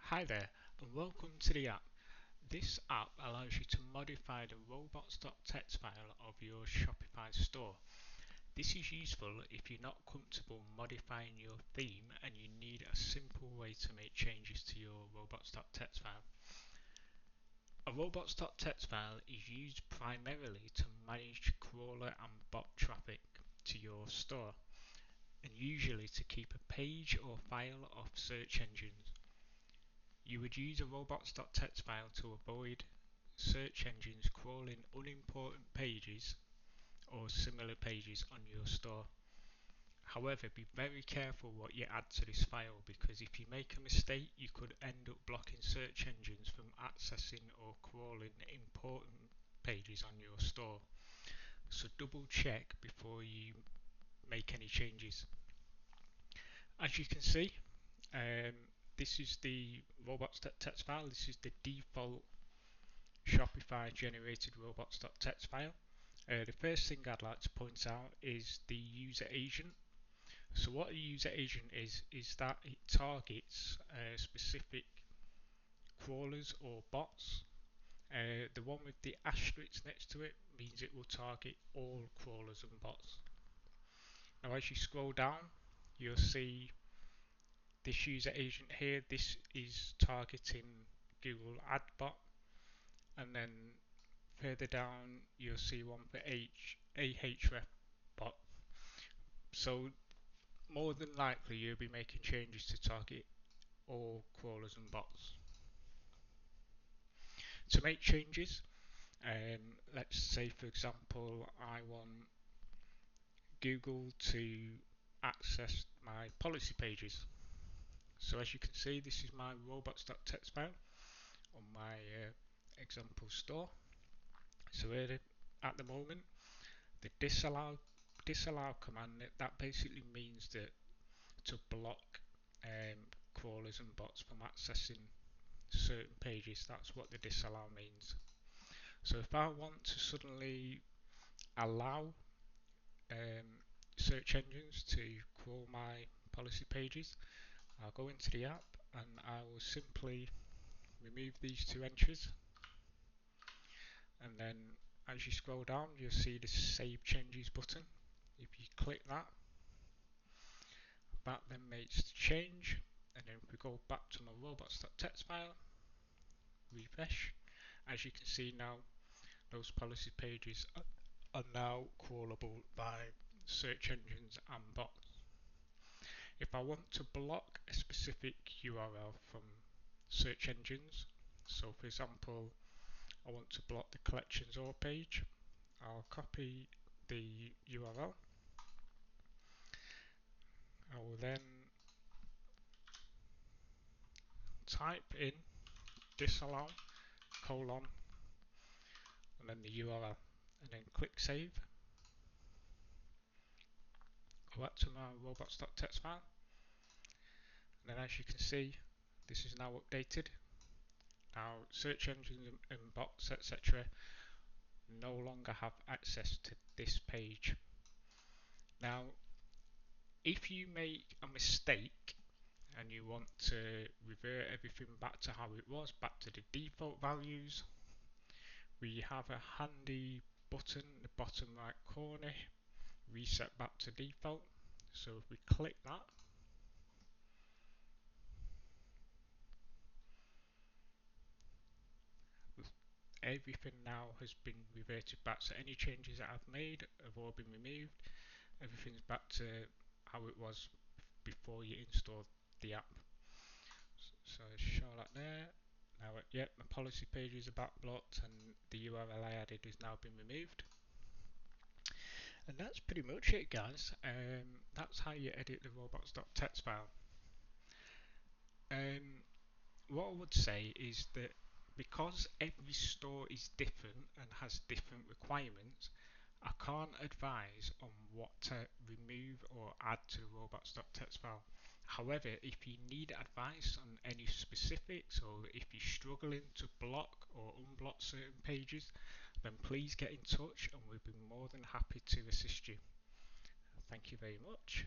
Hi there and welcome to the app. This app allows you to modify the robots.txt file of your Shopify store. This is useful if you're not comfortable modifying your theme and you need a simple way to make changes to your robots.txt file. A robots.txt file is used primarily to manage crawler and bot traffic to your store, and usually to keep a page or file off search engines. You would use a robots.txt file to avoid search engines crawling unimportant pages or similar pages on your store. However, be very careful what you add to this file, because if you make a mistake you could end up blocking search engines from accessing or crawling important pages on your store. So double check before you make any changes. As you can see, this is the robots.txt file. This is the default Shopify generated robots.txt file. The first thing I'd like to point out is the user agent. So what a user agent is that it targets specific crawlers or bots. The one with the asterisk next to it means it will target all crawlers and bots. Now as you scroll down, you'll see this user agent here. This is targeting Google Adbot, and then further down you'll see one for Ahref bot. So more than likely you'll be making changes to target all crawlers and bots. To make changes, let's say for example I want Google to access my policy pages. So as you can see, this is my robots.txt file on my example store. So here at the moment, the disallow command, that basically means that to block crawlers and bots from accessing certain pages. That's what the disallow means. So if I want to suddenly allow search engines to crawl my policy pages, I'll go into the app and I will simply remove these two entries, and then as you scroll down you'll see the save changes button. If you click that, that then makes the change, and then if we go back to my robots.txt file, refresh, as you can see now those policy pages are now crawlable by search engines and bots. If I want to block a specific URL from search engines, so for example I want to block the collections or page, I'll copy the URL. I will then type in disallow colon and then the URL, and then click save. Go back to my robots.txt file, and then as you can see this is now updated. Now search engines and bots etc. no longer have access to this page. Now if you make a mistake and you want to revert everything back to how it was, back to the default values, we have a handy button in the bottom right corner, reset back to default. So if we click that, everything now has been reverted back. So any changes that I've made have all been removed. Everything's back to how it was before you installed the app. So show that there. Now, yep, my policy pages are back blocked and the URL I added has now been removed. And that's pretty much it, guys. That's how you edit the robots.txt file. What I would say is that because every store is different and has different requirements, I can't advise on what to remove or add to the robots.txt file. However, if you need advice on any specifics, or if you're struggling to block or unblock certain pages, then please get in touch and we'll be more than happy to assist you. Thank you very much.